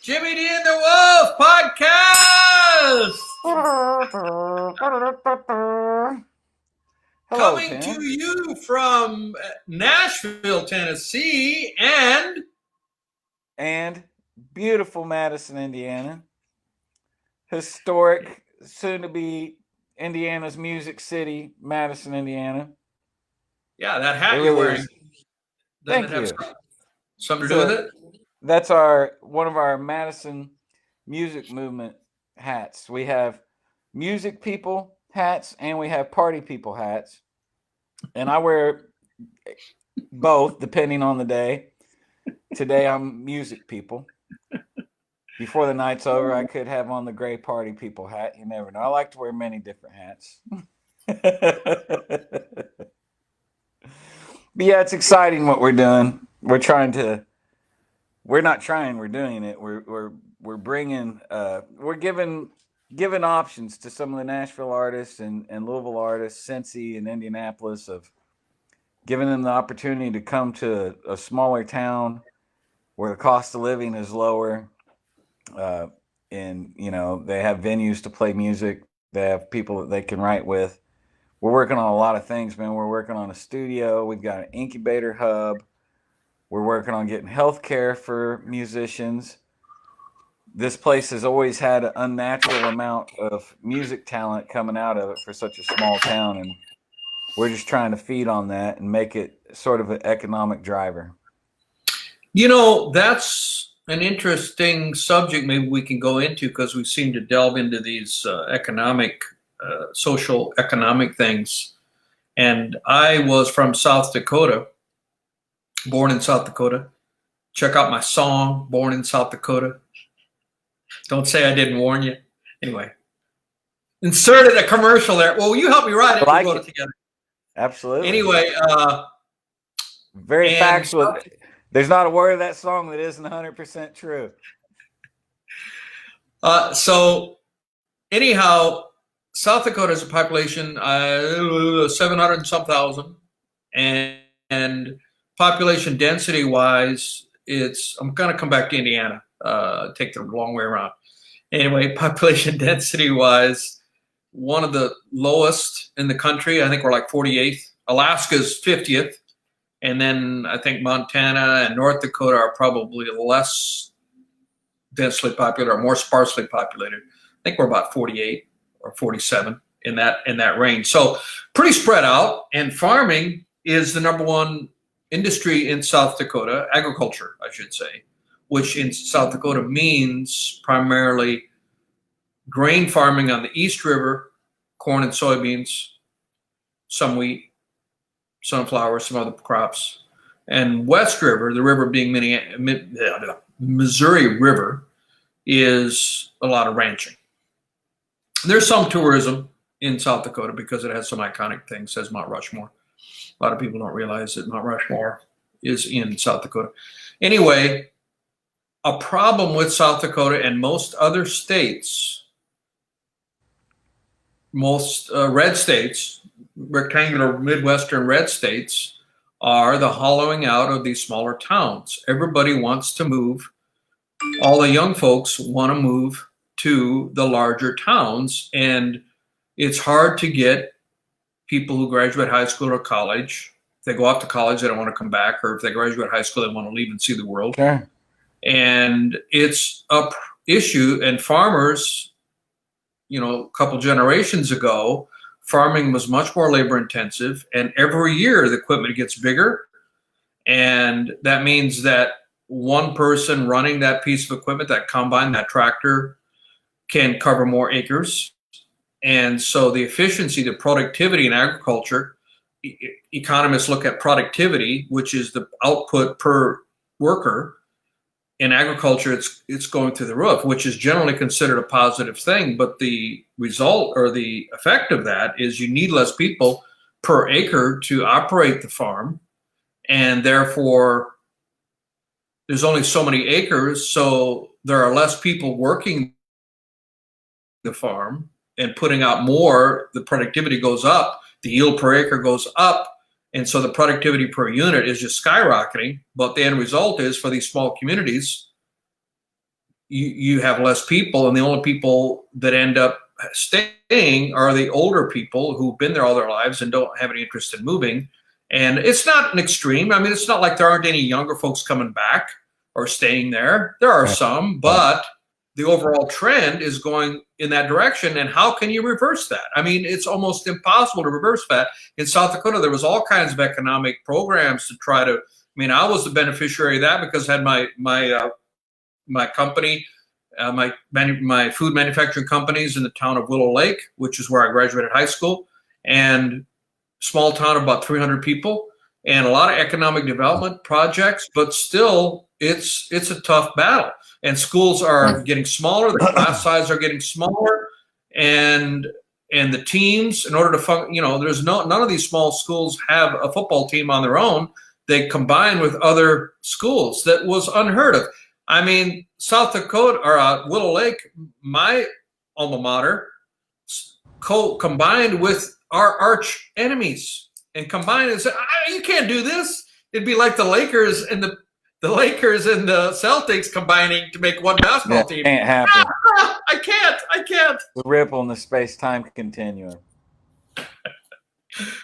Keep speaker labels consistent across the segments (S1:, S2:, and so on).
S1: Jimmy D and the Wolf podcast.
S2: Hello,
S1: Coming
S2: Tim.
S1: to you from Nashville, Tennessee,
S2: And beautiful Madison, Indiana. Historic, soon to be Indiana's music city, Madison, Indiana.
S1: yeah, that hat
S2: It
S1: you're
S2: really
S1: wearing.
S2: is.
S1: Doesn't
S2: Thank
S1: it have
S2: you.
S1: something to do with it?
S2: That's one of our Madison Music Movement hats. We have music people hats and we have party people hats. And I wear both depending on the day. Today I'm music people. Before the night's over, I could have on the gray party people hat. You never know. I like to wear many different hats. But yeah, it's exciting what we're doing. We're not trying, we're doing it. We're bringing we're giving options to some of the Nashville artists and Louisville artists, Cincy and Indianapolis, of giving them the opportunity to come to a smaller town where the cost of living is lower. And they have venues to play music. They have people that they can write with. We're working on a lot of things, man. We're working on a studio. We've got an incubator hub. We're working on getting health care for musicians. This place has always had an unnatural amount of music talent coming out of it for such a small town, and we're just trying to feed on that and make it sort of an economic driver.
S1: That's an interesting subject maybe we can go into, because we seem to delve into these social economic things. And I was from South Dakota, born in South Dakota. Check out my song, Born in South Dakota. Don't say I didn't warn you. Anyway, inserted a commercial there. Well, you help me write it.
S2: Like
S1: we'll wrote it together.
S2: Absolutely.
S1: Anyway,
S2: very factual. There's not a word of that song that isn't 100% true.
S1: So anyhow, South Dakota has a population 700 and some thousand, and population density wise, I'm going to come back to Indiana, take the long way around. Anyway, population density wise, one of the lowest in the country. I think we're like 48th. Alaska's 50th. And then I think Montana and North Dakota are probably less densely populated or more sparsely populated. I think we're about 48 or 47 in that range. So pretty spread out. And farming is the number one industry in South Dakota, agriculture, I should say, which in South Dakota means primarily grain farming on the East River, corn and soybeans, some wheat, sunflower, some other crops. And West River, the river being Missouri River, is a lot of ranching. There's some tourism in South Dakota because it has some iconic things, says Mount Rushmore. A lot of people don't realize that Mount Rushmore is in South Dakota. Anyway, a problem with South Dakota and most other states, most red states, rectangular Midwestern red states, are the hollowing out of these smaller towns. Everybody wants to move. All the young folks want to move to the larger towns, and it's hard to get people who graduate high school or college. If they go off to college, they don't want to come back, or if they graduate high school, they want to leave and see the world.
S2: Sure.
S1: And it's an issue. And farmers, a couple generations ago, farming was much more labor intensive, and every year the equipment gets bigger. And that means that one person running that piece of equipment, that combine, that tractor, can cover more acres. And so the efficiency, the productivity in agriculture, economists look at productivity, which is the output per worker. In agriculture, it's going through the roof, which is generally considered a positive thing. But the result or the effect of that is you need less people per acre to operate the farm. And therefore, there's only so many acres. So there are less people working the farm and putting out more. The productivity goes up, the yield per acre goes up. And so the productivity per unit is just skyrocketing. But the end result is, for these small communities, you have less people, and the only people that end up staying are the older people who've been there all their lives and don't have any interest in moving. And it's not an extreme. I mean, it's not like there aren't any younger folks coming back or staying there. There are some, but the overall trend is going in that direction. And how can you reverse that? I mean, it's almost impossible to reverse that. In South Dakota, there was all kinds of economic programs to try to. I mean, I was the beneficiary of that because I had my company, my food manufacturing companies in the town of Willow Lake, which is where I graduated high school, and small town of about 300 people, and a lot of economic development projects, but still it's a tough battle. And schools are getting smaller, the class size are getting smaller, and the teams, in order to there's none of these small schools have a football team on their own. They combine with other schools. That was unheard of. I mean, South Dakota, or Willow Lake, my alma mater, combined with our arch enemies, and combined and said, "You can't do this." It'd be like the Lakers and the Celtics combining to make one basketball team.
S2: Can't happen.
S1: I can't.
S2: The ripple in the space-time continuum.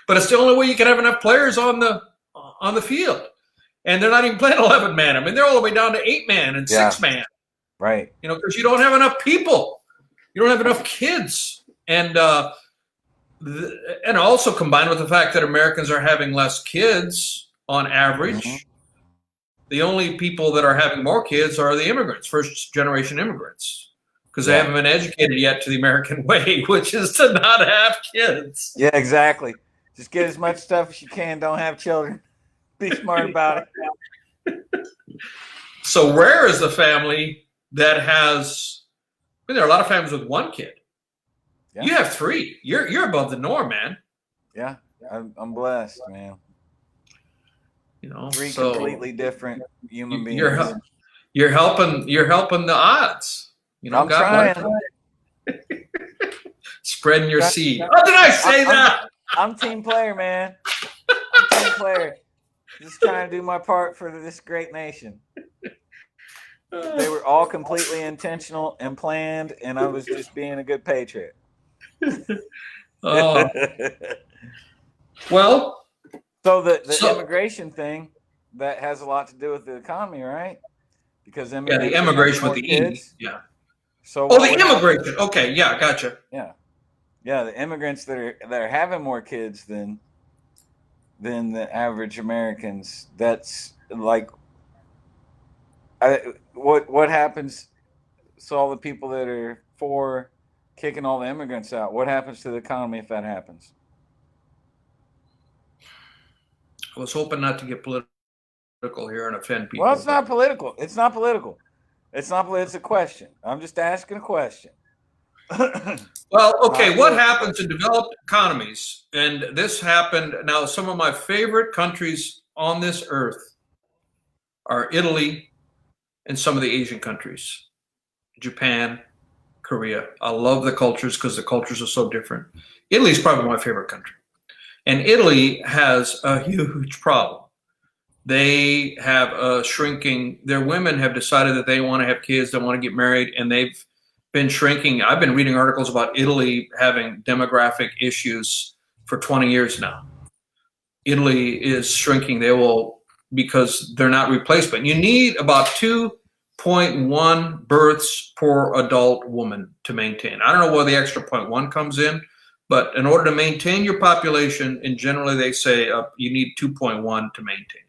S1: But it's the only way you can have enough players on the field. And they're not even playing 11-man. I mean, they're all the way down to 8-man and 6-man.
S2: Right.
S1: Because you don't have enough people. You don't have enough kids. And also combined with the fact that Americans are having less kids on average, the only people that are having more kids are the immigrants, first-generation immigrants, because they haven't been educated yet to the American way, which is to not have kids.
S2: Yeah, exactly. Just get as much stuff as you can. Don't have children. Be smart about it.
S1: So rare is the family that has. I mean, there are a lot of families with one kid. Yeah. You have 3. You're above the norm, man.
S2: Yeah, I'm blessed, man. 3
S1: so
S2: completely different human beings.
S1: You're helping the odds.
S2: I'm trying.
S1: Spreading your seed. Oh, did I say that?
S2: I'm team player, man. I'm team player. Just trying to do my part for this great nation. They were all completely intentional and planned, and I was just being a good patriot.
S1: Oh. Well,
S2: so the immigration thing, that has a lot to do with the economy, right? Because
S1: the immigration with the
S2: kids.
S1: Yeah.
S2: So
S1: the immigration. Okay, yeah, gotcha.
S2: Yeah, the immigrants that are having more kids than the average Americans. That's like, what happens? So all the people that are for kicking all the immigrants out, what happens to the economy if that happens?
S1: I was hoping not to get political here and offend people.
S2: Well, it's not political. It's not political. It's a question. I'm just asking a question.
S1: Well, okay, what happens in developed economies? And this happened. Now, some of my favorite countries on this earth are Italy and some of the Asian countries, Japan, Korea. I love the cultures because the cultures are so different. Italy is probably my favorite country. And Italy has a huge problem. They have a shrinking. Their women have decided that they want to have kids, they want to get married, and they've been shrinking. I've been reading articles about Italy having demographic issues for 20 years now. Italy is shrinking. Because they're not replacement. You need about 2.1 births per adult woman to maintain. I don't know where the extra 0.1 comes in, but in order to maintain your population, and generally they say you need 2.1 to maintain.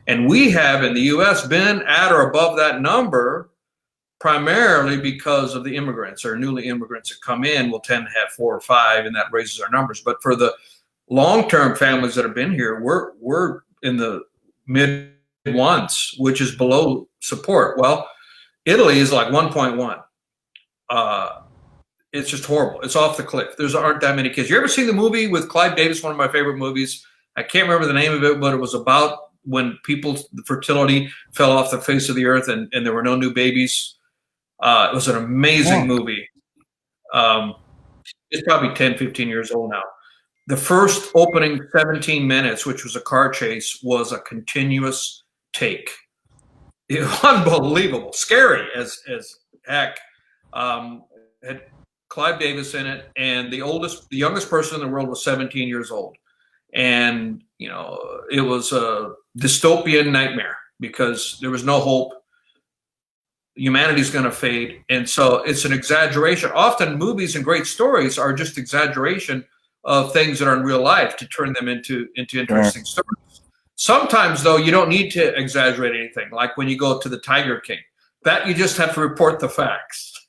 S1: And we have in the U.S. been at or above that number primarily because of the immigrants or newly immigrants that come in will tend to have 4 or 5, and that raises our numbers. But for the long-term families that have been here, we're in the mid ones, which is below support. Well, Italy is like 1.1. It's just horrible. It's off the cliff. There aren't that many kids. You ever seen the movie with Clive Davis, one of my favorite movies? I can't remember the name of it, but it was about when people's fertility fell off the face of the earth and there were no new babies. It was an amazing movie. It's probably 10, 15 years old now. The first opening 17 minutes, which was a car chase, was a continuous take. It was unbelievable, scary as heck, had Clive Davis in it, and the youngest person in the world was 17 years old. And, it was a dystopian nightmare because there was no hope. Humanity's going to fade. And so it's an exaggeration. Often movies and great stories are just exaggeration of things that are in real life to turn them into interesting stories. Sometimes, though, you don't need to exaggerate anything. Like when you go to the Tiger King, that you just have to report the facts.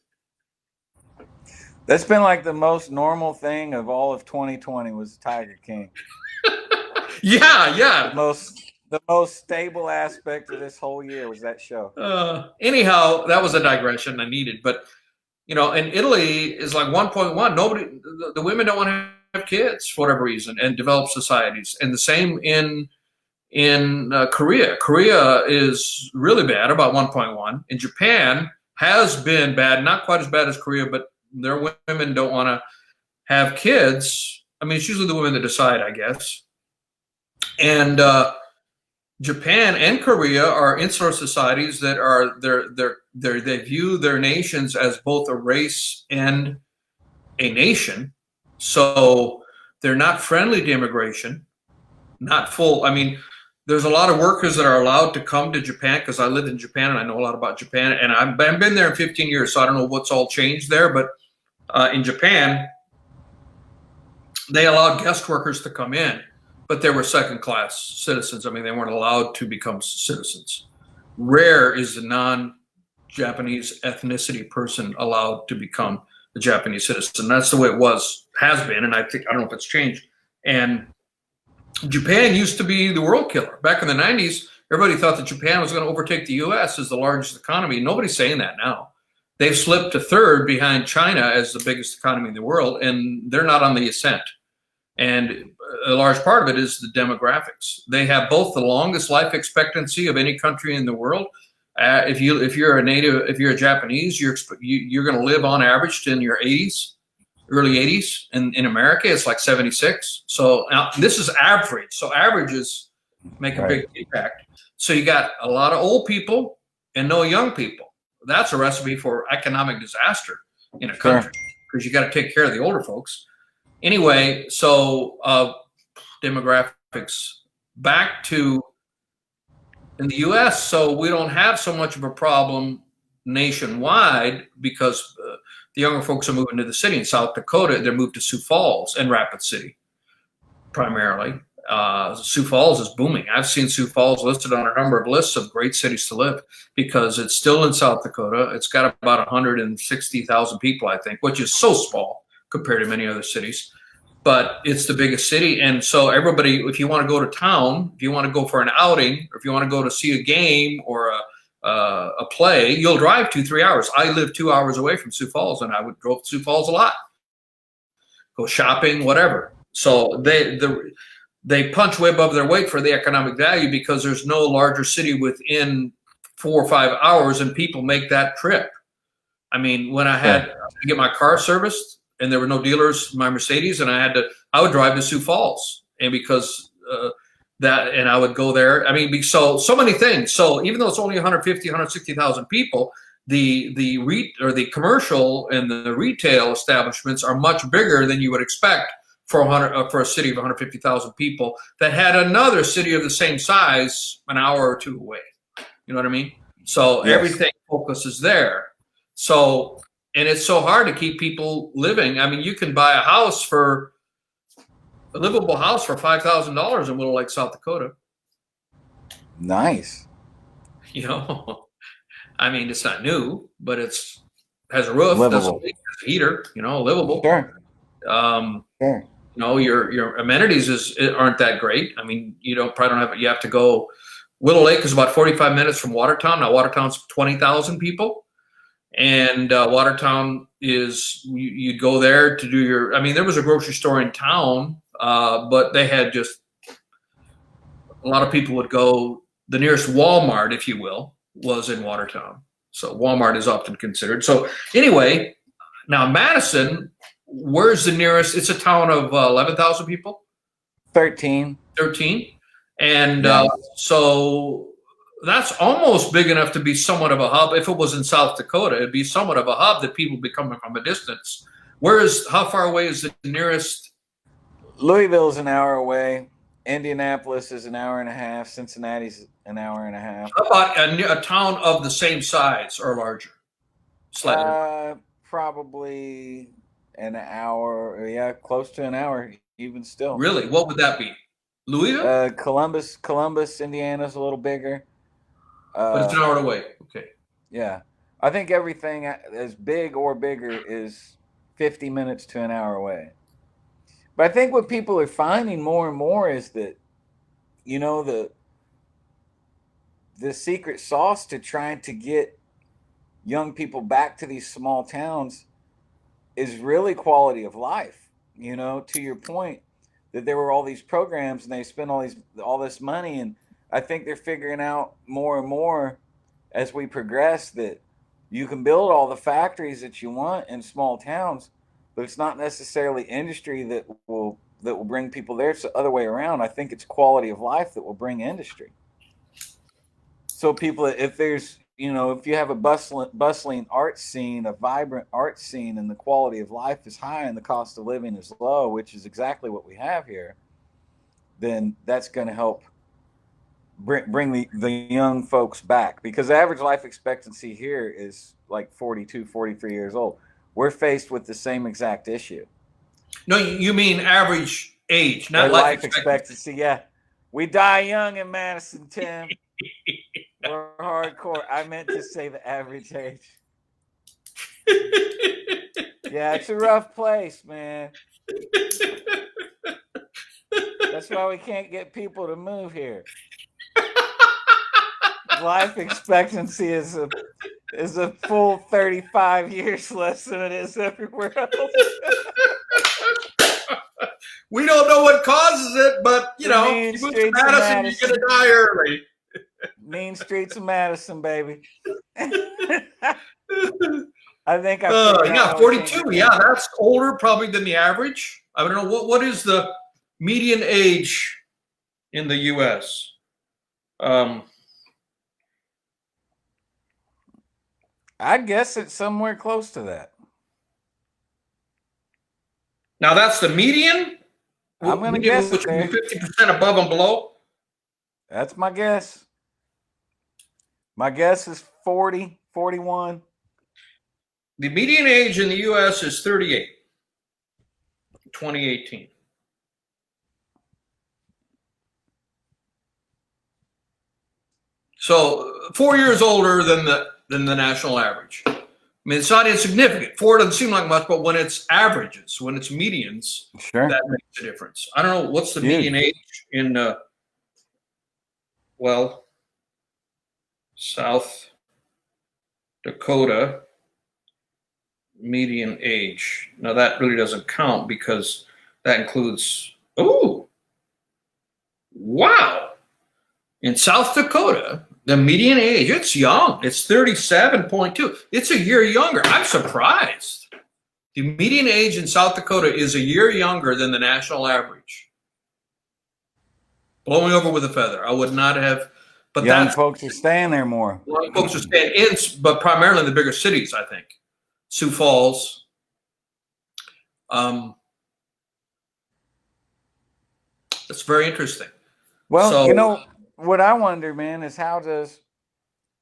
S2: That's been like the most normal thing of all of 2020 was Tiger King.
S1: Yeah.
S2: The most stable aspect of this whole year was that show.
S1: Anyhow, that was a digression I needed. But, in Italy is like 1.1. The women don't want to have kids for whatever reason, and developed societies. And the same in Korea. Korea is really bad, about 1.1. In Japan has been bad, not quite as bad as Korea, but their women don't want to have kids. I mean, it's usually the women that decide, I guess. And Japan and Korea are insular societies that are they view their nations as both a race and a nation. So they're not friendly to immigration, not full. I mean, there's a lot of workers that are allowed to come to Japan because I lived in Japan and I know a lot about Japan, and I've been there in 15 years, so I don't know what's all changed there. But in Japan, they allowed guest workers to come in, but they were second-class citizens. I mean, they weren't allowed to become citizens. Rare is the non-Japanese ethnicity person allowed to become a Japanese citizen. That's the way it has been, and I don't know if it's changed. And Japan used to be the world killer. Back in the 90s, everybody thought that Japan was going to overtake the U.S. as the largest economy. Nobody's saying that now. They've slipped to third behind China as the biggest economy in the world, and they're not on the ascent. And a large part of it is the demographics. They have both the longest life expectancy of any country in the world. If you're a Japanese, you're going to live on average in your 80s. Early 80s. In America, it's like 76. So now this is average. So averages make a big impact. So you got a lot of old people and no young people. That's a recipe for economic disaster in a country because you got to take care of the older folks. Anyway, so demographics back to in the U.S. So we don't have so much of a problem nationwide because the younger folks are moving to the city. In South Dakota, they're moved to Sioux Falls and Rapid City, primarily. Sioux Falls is booming. I've seen Sioux Falls listed on a number of lists of great cities to live because it's still in South Dakota. It's got about 160,000 people, I think, which is so small compared to many other cities. But it's the biggest city. And so everybody, if you want to go to town, if you want to go for an outing, or if you want to go to see a game or a play, you'll drive 2-3 hours. I live 2 hours away from Sioux Falls, and I would go to Sioux Falls a lot, go shopping, whatever. So they punch way above their weight for the economic value because there's no larger city within 4 or 5 hours, and people make that trip. I mean, when I had to get my car serviced and there were no dealers, my Mercedes, and I would drive to Sioux Falls, and because and I would go there. I mean, so many things. So even though it's only 150, 160,000 people, the commercial and the retail establishments are much bigger than you would expect for a city of 150,000 people that had another city of the same size an hour or two away. You know what I mean? So everything focuses there. So, and it's so hard to keep people living. I mean, you can buy a livable house for $5,000 in Little Lake, South Dakota.
S2: Nice.
S1: I mean, it's not new, but has a roof,
S2: livable.
S1: Has a heater, livable.
S2: Sure.
S1: Sure. Your amenities aren't that great. I mean, you have to go. Willow Lake is about 45 minutes from Watertown. Now Watertown's 20,000 people, and Watertown is you'd go there to do there was a grocery store in town, but they had just a lot of people would go. The nearest Walmart, if you will, was in Watertown. So Walmart is often considered. So anyway, now Madison. Where's the nearest? It's a town of 11,000 people.
S2: 13.
S1: And so That's almost big enough to be somewhat of a hub. If it was in South Dakota, it'd be somewhat of a hub that people be coming from a distance. How far away is the nearest?
S2: Louisville's an hour away. Indianapolis is an hour and a half. Cincinnati's an hour and a half.
S1: How about a town of the same size or larger? Slightly.
S2: Probably an hour. Yeah, close to an hour, even still.
S1: Really? What would that be? Louisville?
S2: Columbus, Indiana's a little bigger.
S1: But it's an hour away. Okay.
S2: Yeah. I think everything as big or bigger is 50 minutes to an hour away. But I think what people are finding more and more is that, you know, the secret sauce to trying to get young people back to these small towns is really quality of life. You know, to your point that there were all these programs and they spent all this money, and I think they're figuring out more and more as we progress that you can build all the factories that you want in small towns, but it's not necessarily industry that will bring people there. It's the other way around. I think it's quality of life that will bring industry. So people, if there's, you know, if you have a bustling art scene, a vibrant art scene, and the quality of life is high and the cost of living is low, which is exactly what we have here, then that's going to help bring the young folks back, because the average life expectancy here is like 42, 43 years old. We're faced with the same exact issue.
S1: No, you mean average age, not
S2: life expectancy. Yeah. We die young in Madison, Tim. We're hardcore. I meant to say the average age. Yeah, it's a rough place, man. That's why we can't get people to move here. Life expectancy is a full 35 years less than it is everywhere else.
S1: We don't know what causes it, but you know, you move to Madison, you're gonna die early.
S2: Mean streets of Madison, baby. I think
S1: yeah, 42. Yeah, that's older probably than the average. I don't know what is the median age in the U.S.
S2: I guess it's somewhere close to that.
S1: Now that's the median.
S2: I'm going to guess
S1: which would be 50% above and below.
S2: That's my guess. My guess is 40, 41.
S1: The median age in the U.S. is 38. 2018. So 4 years older than the national average. I mean, it's not insignificant. 4 doesn't seem like much, but when it's averages, when it's medians,
S2: sure,
S1: that makes a difference. I don't know what's the median age in South Dakota. Median age. Now that really doesn't count because that includes. Oh, wow! In South Dakota, the median age, it's young. It's 37.2. It's a year younger. I'm surprised. The median age in South Dakota is a year younger than the national average. Blowing over with a feather. I would not have. But
S2: young folks are staying there more.
S1: Young folks are staying in, but primarily in the bigger cities, I think. Sioux Falls. It's very interesting.
S2: Well, so, you know, what I wonder, man, is how does,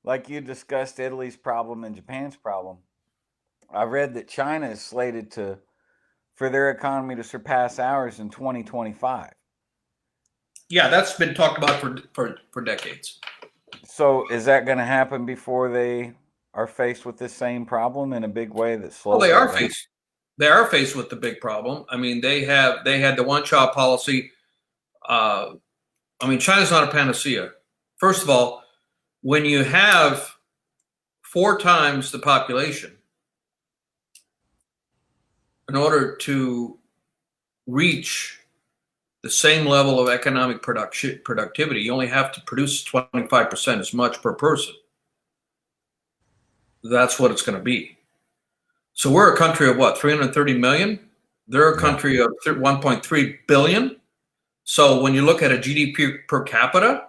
S2: like you discussed Italy's problem and Japan's problem, I read that China is slated for their economy to surpass ours in 2025.
S1: Yeah, that's been talked about for decades.
S2: So is that going to happen before they are faced with the same problem in a big way that slows?
S1: Well, they are faced with the big problem. I mean, they had the one-child policy. I mean, China's not a panacea. First of all, when you have 4 times the population, in order to reach the same level of economic productivity, you only have to produce 25% as much per person. That's what it's going to be. So we're a country of what, 330 million? They're a country of 1.3 billion. So when you look at a GDP per capita,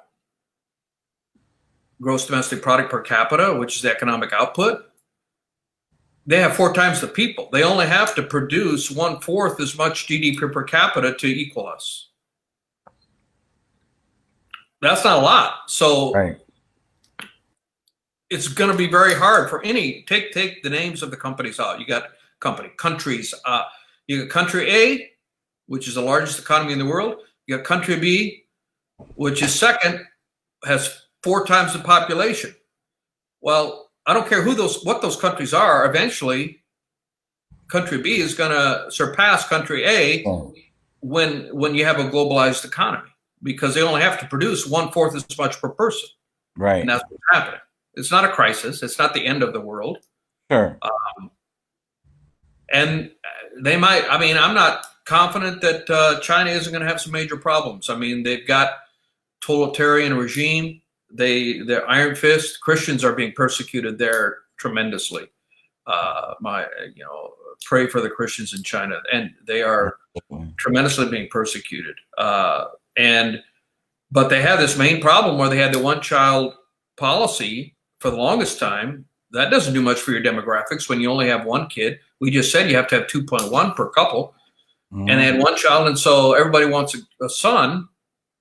S1: gross domestic product per capita, which is the economic output, they have 4 times the people. They only have to produce 1/4 as much GDP per capita to equal us. That's not a lot. So
S2: Right.
S1: it's going to be very hard for any, take the names of the companies out. You got countries. You got country A, which is the largest economy in the world. You got country B, which is second, has 4 times the population. Well, I don't care what those countries are. Eventually, country B is going to surpass country A when you have a globalized economy, because they only have to produce 1/4 as much per person.
S2: Right.
S1: And that's what's happening. It's not a crisis. It's not the end of the world.
S2: Sure.
S1: And they might, I mean, I'm not confident that China isn't going to have some major problems. I mean, they've got totalitarian regime. They're iron fist. Christians are being persecuted there tremendously. Pray for the Christians in China, and they are tremendously being persecuted. But they have this main problem where they had the one-child policy for the longest time. That doesn't do much for your demographics when you only have 1 kid. We just said you have to have 2.1 per couple, and they had 1 child, and so everybody wants a son.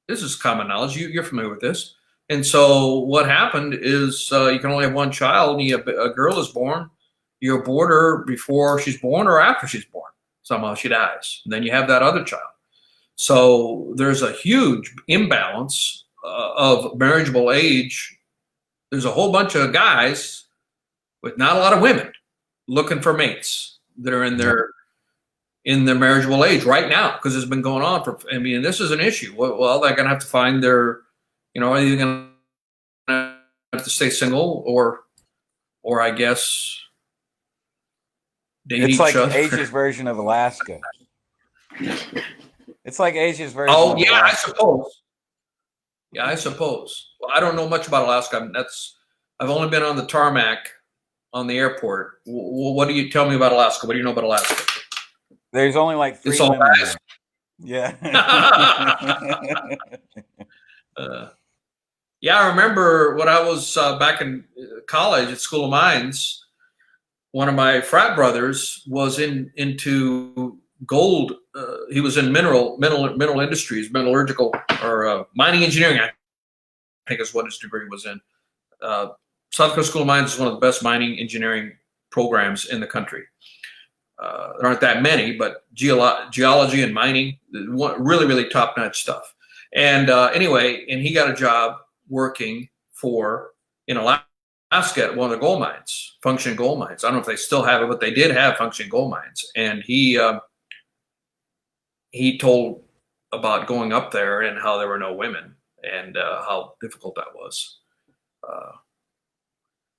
S1: This is common knowledge. You're familiar with this. And so what happened is you can only have 1 child. And a girl is born. You abort her before she's born or after she's born. Somehow she dies. And then you have that other child. So there's a huge imbalance of marriageable age. There's a whole bunch of guys with not a lot of women looking for mates that are in their marriageable age right now, because it's been going on this is an issue. Well, they're going to have to find their, are they going to have to stay single or I guess date
S2: it's
S1: each
S2: like
S1: other?
S2: Asia's version of Alaska. It's like Asia's version.
S1: Oh, yeah, I suppose. Yeah, I suppose. Well, I don't know much about Alaska. I've only been on the tarmac on the airport. What do you tell me about Alaska? What do you know about Alaska?
S2: There's only like 3
S1: it's all
S2: women
S1: guys.
S2: Yeah.
S1: Yeah, I remember when I was back in college at School of Mines, one of my frat brothers was into gold. He was in mineral industries, metallurgical or mining engineering, I think is what his degree was in. South Dakota School of Mines is one of the best mining engineering programs in the country. There aren't that many, but geology and mining, really, really top-notch stuff. And anyway, and he got a job working in Alaska at one of the gold mines, functioning gold mines. I don't know if they still have it, but they did have functioning gold mines. And he told about going up there and how there were no women and how difficult that was.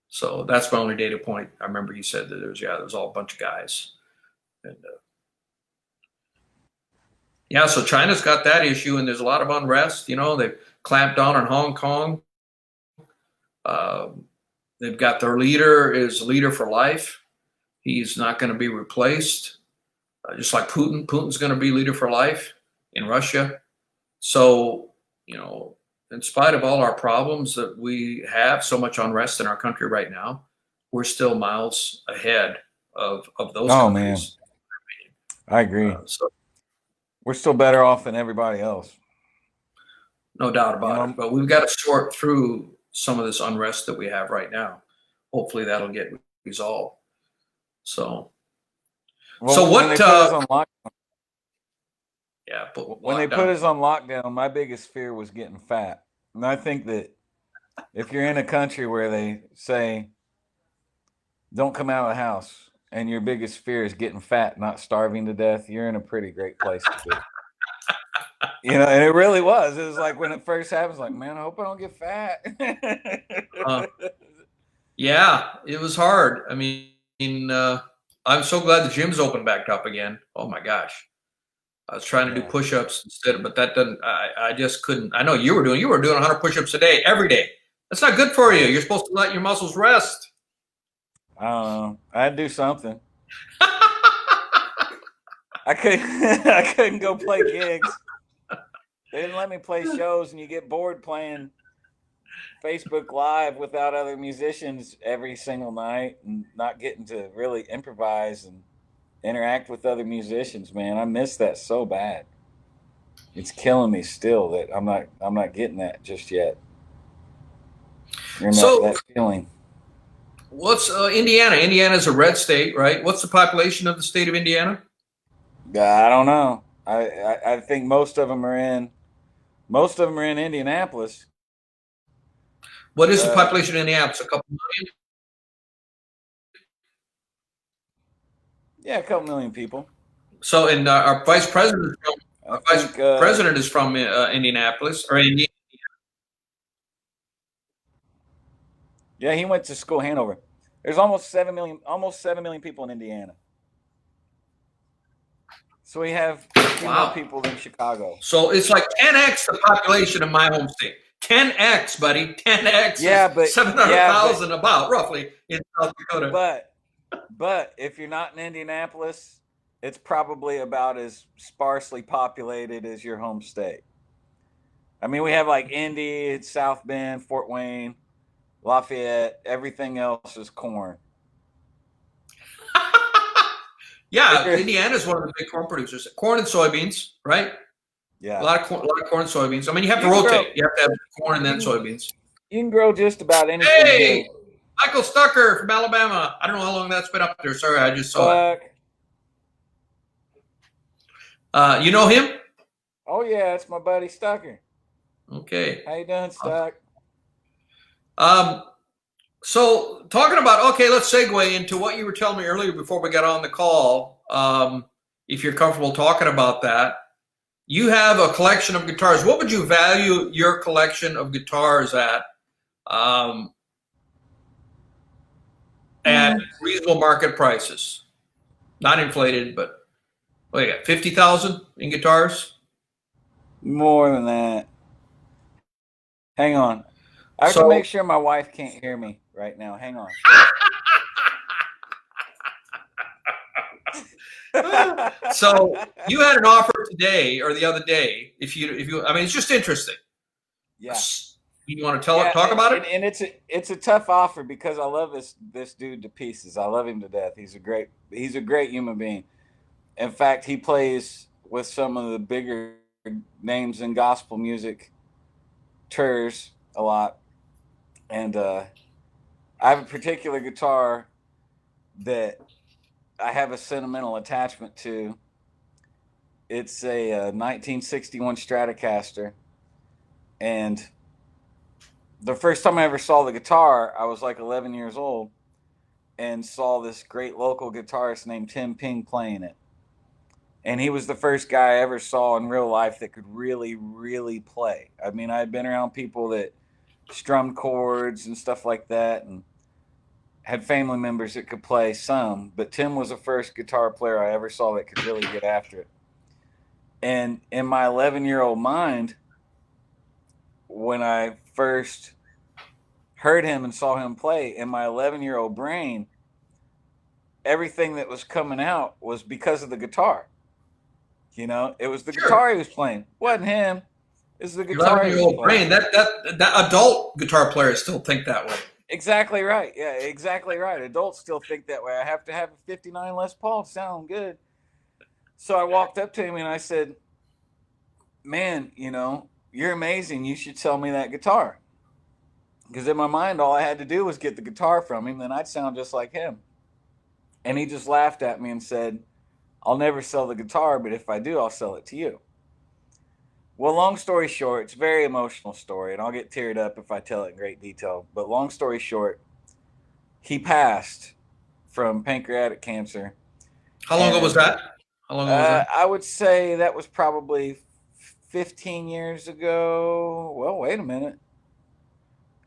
S1: So that's my only data point. I remember he said that there was all a bunch of guys. And so China's got that issue, and there's a lot of unrest. They've clamped down on Hong Kong. They've got their leader is leader for life. He's not going to be replaced. Just like Putin. Putin's going to be leader for life in Russia. So, in spite of all our problems that we have, so much unrest in our country right now, we're still miles ahead of those countries.
S2: Man. I agree. So we're still better off than everybody else.
S1: No doubt about it. But we've got to sort through some of this unrest that we have right now. Hopefully that'll get resolved. So,
S2: when they put us on lockdown,
S1: when
S2: they put us on lockdown, my biggest fear was getting fat. And I think that if you're in a country where they say, don't come out of the house, and your biggest fear is getting fat, not starving to death, you're in a pretty great place to be. And it really was. It was like when it first happened, like, man, I hope I don't get fat.
S1: Yeah, it was hard. I mean, I'm so glad the gym's opened back up again. Oh my gosh. I was trying to do push-ups instead, but that doesn't, I just couldn't. I know you were doing 100 push-ups a day, every day. That's not good for you. You're supposed to let your muscles rest.
S2: I don't know. I'd do something. I couldn't go play gigs. They didn't let me play shows, and you get bored playing Facebook Live without other musicians every single night and not getting to really improvise and interact with other musicians, man. I miss that so bad. It's killing me still that I'm not getting that just yet. And that,
S1: So
S2: that feeling.
S1: what's Indiana? Indiana's a red state, right? What's the population of the state of Indiana?
S2: I don't know. I think most of them are in Indianapolis.
S1: What is the
S2: Uh,
S1: population of Indianapolis? A couple million?
S2: yeah, a couple million people.
S1: So, and our vice president is from
S2: I
S1: our vice
S2: think.
S1: president is from Indianapolis or Indiana.
S2: Yeah, he went to school Hanover. There's almost 7 million people in Indiana. So we have a few more
S1: Wow.
S2: people than Chicago.
S1: So it's like 10x the population of my home state. 10x, buddy. 10x is
S2: Yeah, but yeah, but
S1: 700,000 about roughly in South Dakota.
S2: but but if you're not in Indianapolis, it's probably about as sparsely populated as your home state. I mean, we have like Indy, South Bend, Fort Wayne, Lafayette. Everything else is corn.
S1: Yeah, Indiana is one of the big corn producers. Corn and soybeans, right?
S2: Yeah,
S1: A lot of corn and soybeans. I mean, you have to
S2: you can grow
S1: rotate. You have to have corn and
S2: you
S1: then
S2: can
S1: soybeans.
S2: you can grow just about anything
S1: Hey,
S2: here.
S1: Michael Stucker from Alabama. I don't know how long that's been up there. Sorry, I just saw it.
S2: Fuck.
S1: You know him?
S2: Oh yeah, it's my buddy Stucker.
S1: Okay.
S2: How you doing, Stuck?
S1: Um, so talking about, okay, let's segue into what you were telling me earlier before we got on the call. If you're comfortable talking about that, you have a collection of guitars. What would you value your collection of guitars um, at reasonable market prices? Not inflated, but what you got? 50,000 in guitars.
S2: More than that. Hang on. I have to
S1: So
S2: make sure my wife can't hear me right now. Hang on.
S1: so you had an offer today or the other day. If you, I mean, it's just interesting.
S2: Yeah.
S1: You want to
S2: Yeah,
S1: talk about it?
S2: and it's a tough offer because I love this dude to pieces. I love him to death. He's a great human being. In fact, he plays with some of the bigger names in gospel music tours a lot. And I have a particular guitar that I have a sentimental attachment to. It's a 1961 Stratocaster, and the first time I ever saw the guitar, I was like 11 years old and saw this great local guitarist named Tim Ping playing it. And he was the first guy I ever saw in real life that could really, really play. I mean, I had been around people that strummed chords and stuff like that and had family members that could play some, but Tim was the first guitar player I ever saw that could really get after it. And in my 11-year-old mind, when I first heard him and saw him play, in my 11-year-old brain, everything that was coming out was because of the guitar. It was the
S1: Sure.
S2: guitar he was playing. It wasn't him. It was the
S1: Your
S2: guitar he was
S1: 11-year-old
S2: playing.
S1: brain. That adult guitar players still think that way.
S2: Exactly right. Yeah, exactly right. Adults still think that way. I have to have a 59 Les Paul to sound good. So I walked up to him and I said, man, you're amazing. You should sell me that guitar. Because in my mind, all I had to do was get the guitar from him, then I'd sound just like him. And he just laughed at me and said, I'll never sell the guitar, but if I do, I'll sell it to you. Well, long story short, it's a very emotional story, and I'll get teared up if I tell it in great detail. But long story short, he passed from pancreatic cancer.
S1: How long ago was
S2: And
S1: that? How long ago was that?
S2: I would say that was probably 15 years ago. Well, wait a minute.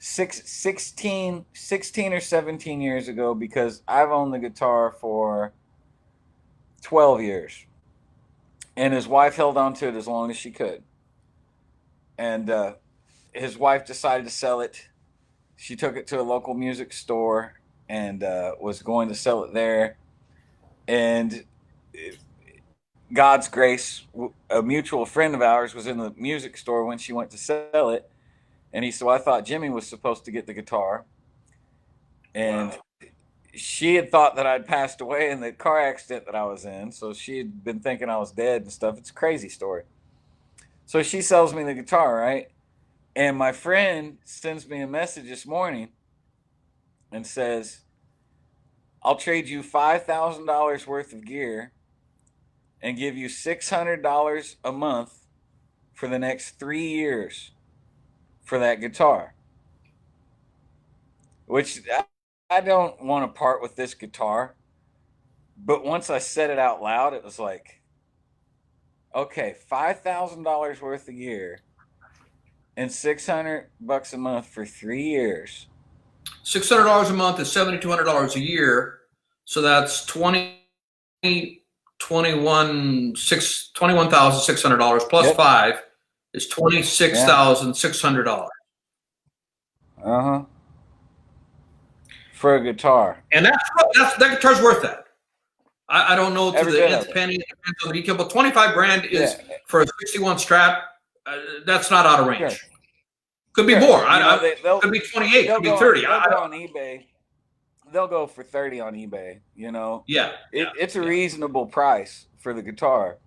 S2: 16 or 17 years ago, because I've owned the guitar for 12 years. And his wife held on to it as long as she could. And his wife decided to sell it. She took it to a local music store and was going to sell it there. And God's grace, a mutual friend of ours was in the music store when she went to sell it. And he said, well, I thought Jimi was supposed to get the guitar. And
S1: Wow.
S2: she had thought that I'd passed away in the car accident that I was in. So she had been thinking I was dead and stuff. It's a crazy story. So she sells me the guitar, right? And my friend sends me a message this morning and says, I'll trade you $5,000 worth of gear and give you $600 a month for the next 3 years for that guitar. Which I don't want to part with this guitar. But once I said it out loud, it was like, okay, $5,000 worth of gear and $600 a month for 3 years.
S1: $600 a month is $7,200 a year, so that's $21,600 plus
S2: Yep.
S1: 5 is $26,600.
S2: Uh-huh. For a guitar.
S1: And that guitar's worth that. I don't know to
S2: Every
S1: the
S2: bit
S1: nth
S2: of it.
S1: penny, it depends on the detail, but 25 grand is
S2: Yeah.
S1: for a 61 Strat. That's not out of range.
S2: Sure.
S1: Could be
S2: Sure.
S1: more.
S2: You know,
S1: Could be 28. Could be 30.
S2: They'll go on eBay. They'll go for 30 on eBay. You know.
S1: Yeah.
S2: It's a reasonable price for the guitar.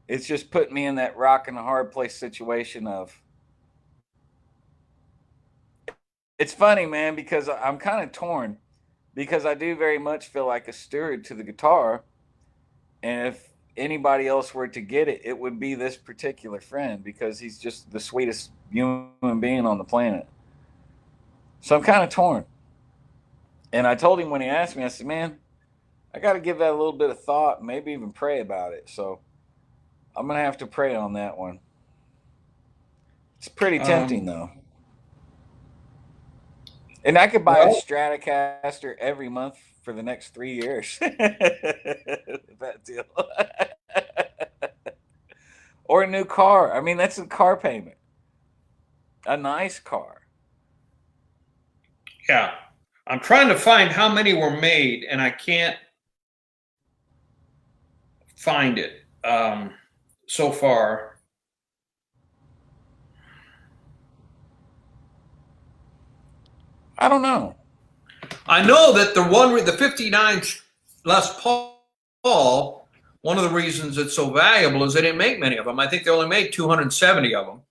S2: It's just putting me in that rock and a hard place situation of. It's funny, man, because I'm kind of torn, because I do very much feel like a steward to the guitar, and if anybody else were to get it, it would be this particular friend, because he's just the sweetest human being on the planet. So I'm kind of torn. And I told him when he asked me, I said, man, I got to give that a little bit of thought, maybe even pray about it. So I'm going to have to pray on that one. It's pretty tempting, though. And I could buy a Stratocaster every month for the next 3 years. That deal. Or a new car. I mean, that's a car payment. A nice car.
S1: Yeah. I'm trying to find how many were made, and I can't find it so far.
S2: I don't know.
S1: I know that the 59 Les Paul, one of the reasons it's so valuable is they didn't make many of them. I think they only made 270 of them.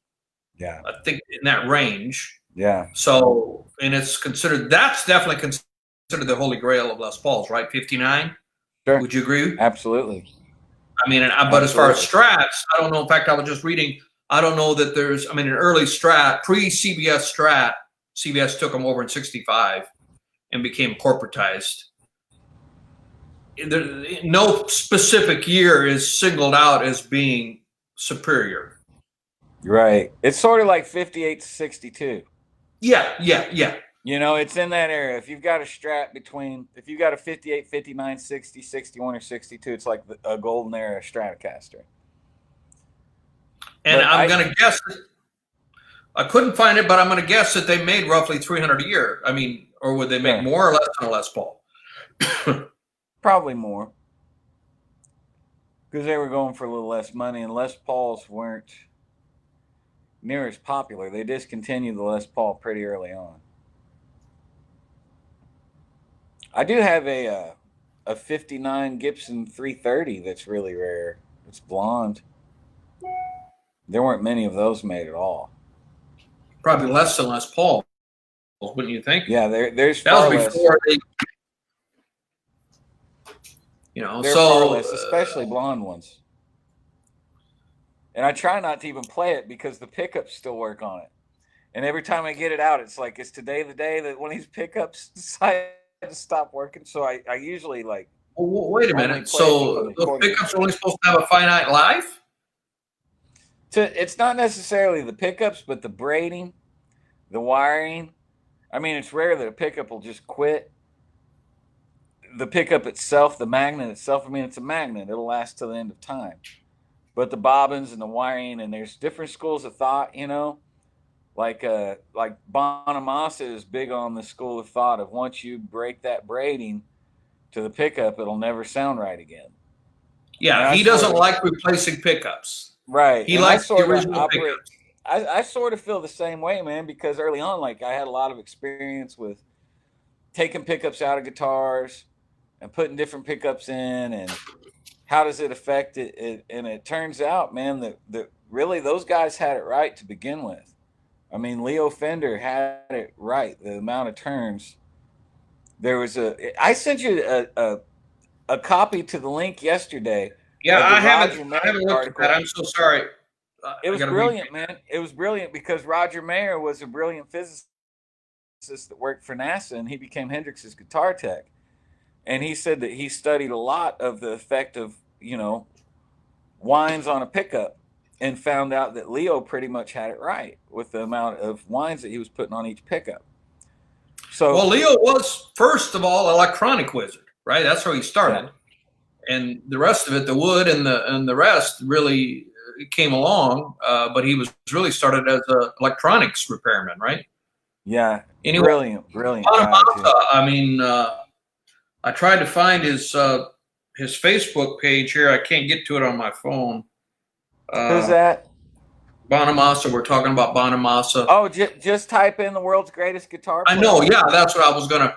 S2: Yeah.
S1: I think in that range.
S2: Yeah.
S1: So, and it's considered, that's definitely considered the holy grail of Les Pauls, right? 59?
S2: Sure.
S1: Would you agree?
S2: Absolutely.
S1: I mean, but as far as Strats, I don't know. In fact, I was just reading, I don't know that there's, I mean, an early Strat, pre-CBS Strat, CBS took them over in 65 and became corporatized. No specific year is singled out as being superior.
S2: Right. It's sort of like 58 to 62.
S1: Yeah.
S2: You know, it's in that area. If you've got a Strat if you've got a 58, 59, 60, 61, or 62, it's like a golden era Stratocaster.
S1: And I'm going to guess, I couldn't find it, but I'm going to guess that they made roughly 300 a year. I mean, or would they make more or less than a Les Paul?
S2: Probably more. Because they were going for a little less money, and Les Pauls weren't near as popular. They discontinued the Les Paul pretty early on. I do have a 59 Gibson 330 that's really rare. It's blonde. There weren't many of those made at all.
S1: Probably less than Les Paul, wouldn't you think?
S2: Yeah, there's
S1: that
S2: far
S1: was before less.
S2: They're far less, especially blonde ones. And I try not to even play it because the pickups still work on it. And every time I get it out, it's like, is today the day that one of these pickups decide to stop working? So I usually like.
S1: Well, wait a minute. So those pickups are only supposed to have a finite life?
S2: It's not necessarily the pickups, but the braiding, the wiring. I mean, it's rare that a pickup will just quit. The pickup itself, the magnet itself, I mean, it's a magnet. It'll last till the end of time. But the bobbins and the wiring, and there's different schools of thought, you know. Like Bonamassa is big on the school of thought of once you break that braiding to the pickup, it'll never sound right again.
S1: Yeah, he doesn't like replacing pickups.
S2: Right.
S1: He likes the original pickups.
S2: I sort of feel the same way, man, because early on, like I had a lot of experience with taking pickups out of guitars and putting different pickups in, and how does it affect it? And it turns out, man, that really those guys had it right to begin with. I mean, Leo Fender had it right. The amount of turns. There was I sent you a copy to the link yesterday
S1: Yeah,
S2: of the
S1: I
S2: Roger
S1: haven't
S2: Mayer
S1: looked at that.
S2: article.
S1: I'm so sorry.
S2: It
S1: I
S2: was
S1: got to read.
S2: brilliant, man. It was brilliant because Roger Mayer was a brilliant physicist that worked for NASA, and he became Hendrix's guitar tech. And he said that he studied a lot of the effect of, whines on a pickup, and found out that Leo pretty much had it right with the amount of whines that he was putting on each pickup. So,
S1: Well, Leo was first of all electronic wizard, right? That's how he started, and the rest of it, the wood and the rest, really came along. But he was really started as an electronics repairman, right?
S2: yeah,
S1: Anyway,
S2: brilliant guy too.
S1: I mean, I tried to find his Facebook page here. I can't get to it on my phone.
S2: Who's that?
S1: Bonamassa. We're talking about Bonamassa.
S2: Oh, just type in the world's greatest guitar player.
S1: I know. Yeah, that's what I was gonna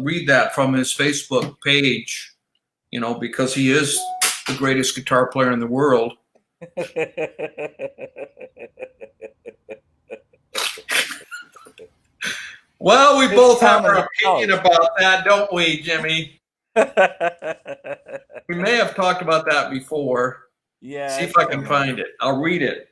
S1: read that from his Facebook page. Because he is the greatest guitar player in the world. Well, we both have our opinion about that, don't we, Jimmy? We may have talked about that before.
S2: Yeah.
S1: See if I can find it. I'll read it.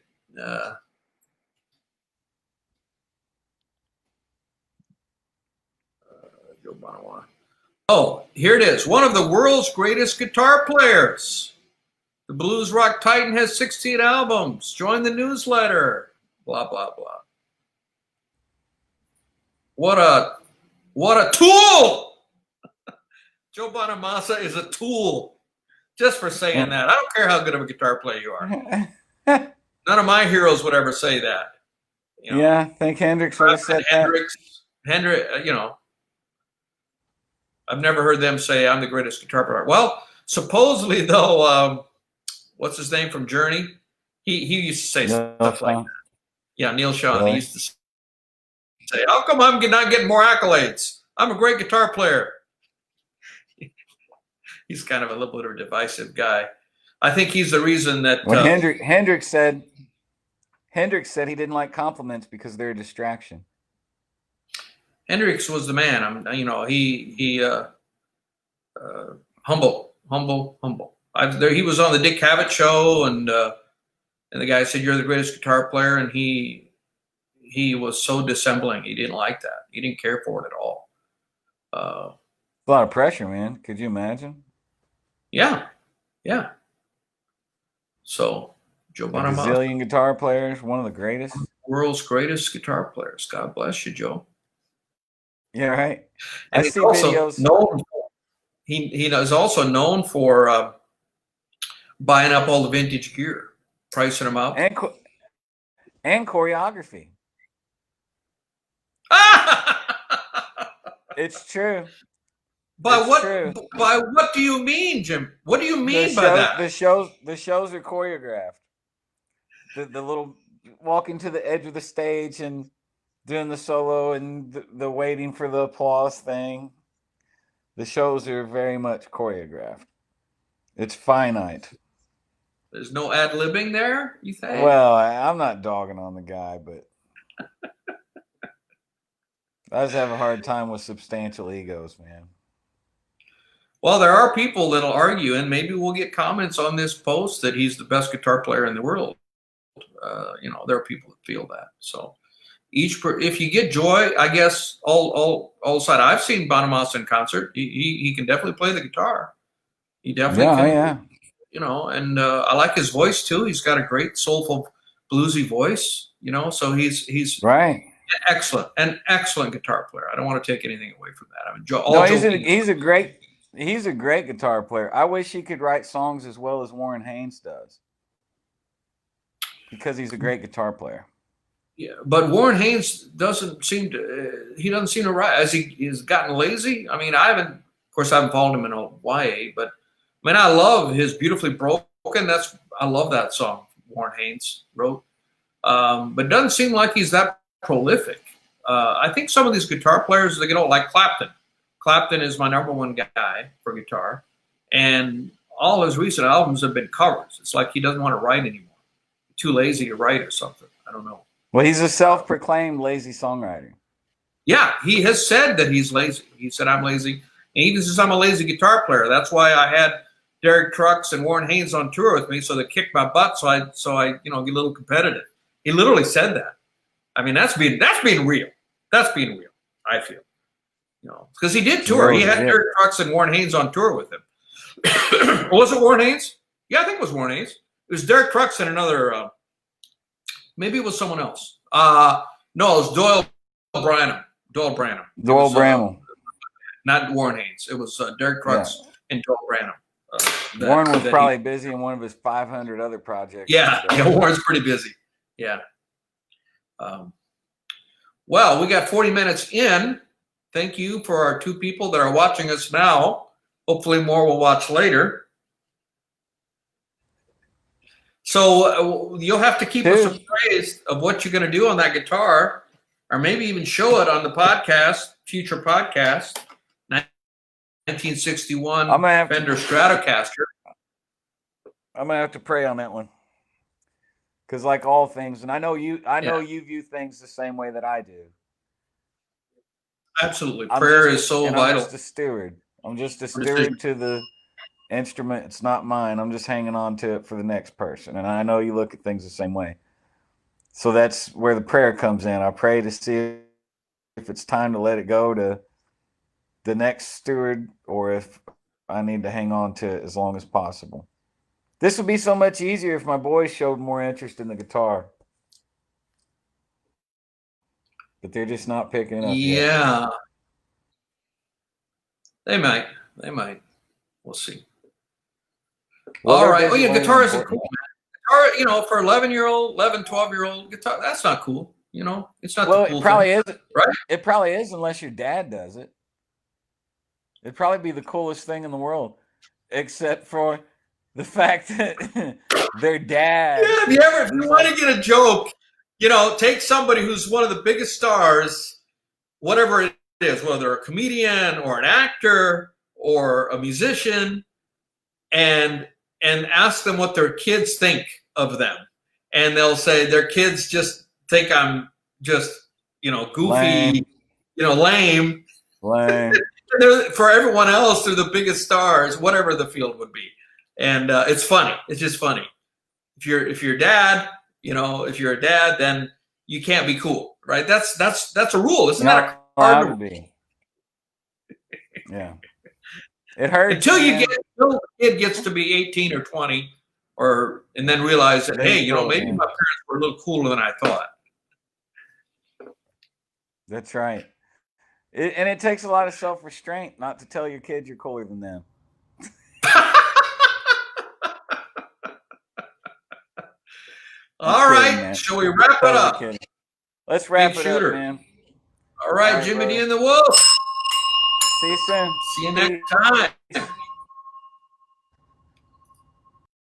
S1: Oh, here it is. One of the world's greatest guitar players. The blues rock titan has 16 albums. Join the newsletter. Blah, blah, blah. What a tool! Joe Bonamassa is a tool. Just for saying that. I don't care how good of a guitar player you are. None of my heroes would ever say that.
S2: Yeah, I think Hendrix would have said
S1: Hendrix, I've never heard them say I'm the greatest guitar player. Well, supposedly though, what's his name from Journey? He used to say stuff like that. Yeah, Neil Sean. He used to say, "How come I'm not getting more accolades? I'm a great guitar player." He's kind of a little bit of a divisive guy. I think he's the reason that
S2: Hendrix said he didn't like compliments because they're a distraction.
S1: Hendrix was the man. He humble. He was on the Dick Cavett show, and the guy said, "You're the greatest guitar player," and he was so dissembling. He didn't like that. He didn't care for it at all.
S2: A lot of pressure, man. Could you imagine?
S1: Yeah. So, Joe Bonamassa,
S2: a gazillion guitar players, one of the greatest,
S1: world's greatest guitar players. God bless you, Joe.
S2: Yeah, right.
S1: And he's also known. He is also known for buying up all the vintage gear, pricing them up,
S2: and choreography. It's true.
S1: By what do you mean, Jim? What do you mean by that?
S2: The shows are choreographed. The little walking to the edge of the stage and doing the solo and the waiting for the applause thing. The shows are very much choreographed. It's finite.
S1: There's no ad-libbing there, you think?
S2: Well, I'm not dogging on the guy, but I just have a hard time with substantial egos, man.
S1: Well, there are people that'll argue, and maybe we'll get comments on this post that he's the best guitar player in the world. There are people that feel that. So if you get joy, I guess all side. I've seen Bonamassa in concert. He can definitely play the guitar. He definitely can. Yeah. And I like his voice too. He's got a great soulful bluesy voice. So he's
S2: right.
S1: An excellent guitar player. I don't want to take anything away from that. I mean,
S2: he's a great guitar player. I wish he could write songs as well as Warren Haynes does, because he's a great guitar player.
S1: Yeah, but Warren Haynes doesn't seem to write, as he's gotten lazy. I mean, I haven't followed him in a YA, but I mean, I love his Beautifully Broken. I love that song Warren Haynes wrote. But it doesn't seem like he's that prolific. I think some of these guitar players, they get old, like Clapton. Clapton is my number one guy for guitar, and all his recent albums have been covers. It's like he doesn't want to write anymore. Too lazy to write or something. I don't know.
S2: Well, he's a self-proclaimed lazy songwriter.
S1: Yeah, he has said that he's lazy. He said, I'm lazy. And he even says I'm a lazy guitar player. That's why I had Derek Trucks and Warren Haynes on tour with me, so they kicked my butt, so I get a little competitive. He literally said that. I mean, that's being real. That's being real, I feel. Because he did tour. He had Derek Trucks and Warren Haynes on tour with him. Was it Warren Haynes? Yeah, I think it was Warren Haynes. It was Derek Trucks and another, maybe it was someone else. No, it was Doyle Branham. Doyle Branham. Not Warren Haynes. It was Derek Trucks and Doyle Branham.
S2: Warren was probably busy in one of his 500 other projects.
S1: Yeah, Warren's pretty busy. Yeah. Well, we got 40 minutes in. Thank you for our 2 people that are watching us now. Hopefully more will watch later. So you'll have to keep us appraised of what you're going to do on that guitar, or maybe even show it on the podcast, future podcast. 1961 Fender Stratocaster.
S2: I'm gonna have to pray on that one, because like all things, and I know you view things the same way that I do.
S1: Absolutely, prayer is so vital.
S2: I'm just a steward. I'm just a steward to the instrument. It's not mine. I'm just hanging on to it for the next person. And I know you look at things the same way. So that's where the prayer comes in. I pray to see if it's time to let it go to the next steward, or if I need to hang on to it as long as possible. This would be so much easier if my boys showed more interest in the guitar. But they're just not picking it up yet. They might.
S1: We'll see. All right. Well, guitar isn't cool, man. Guitar, for 11-year-old, 12-year-old guitar, that's not cool. It's not the cool
S2: it probably
S1: thing.
S2: isn't. Right? It probably is, unless your dad does it. It'd probably be the coolest thing in the world, except for the fact that their dad.
S1: Yeah, if you want to get a joke, take somebody who's one of the biggest stars, whatever it is, whether they're a comedian or an actor or a musician, and ask them what their kids think of them. And they'll say their kids just think I'm just, goofy, lame.
S2: Lame.
S1: For everyone else, they're the biggest stars, whatever the field would be. And it's funny. It's just funny. If you're a dad, then you can't be cool, right? That's a rule. Isn't that a cardinal rule?
S2: Yeah. It hurts
S1: until the kid gets to be 18 or 20, and then realize that, hey, maybe my parents were a little cooler than I thought.
S2: That's right. And it takes a lot of self-restraint not to tell your kids you're cooler than them.
S1: All right. Shall we wrap it up?
S2: Let's wrap it up, man.
S1: All right, Jimmy D and the Wolf.
S2: See you soon.
S1: See you next time.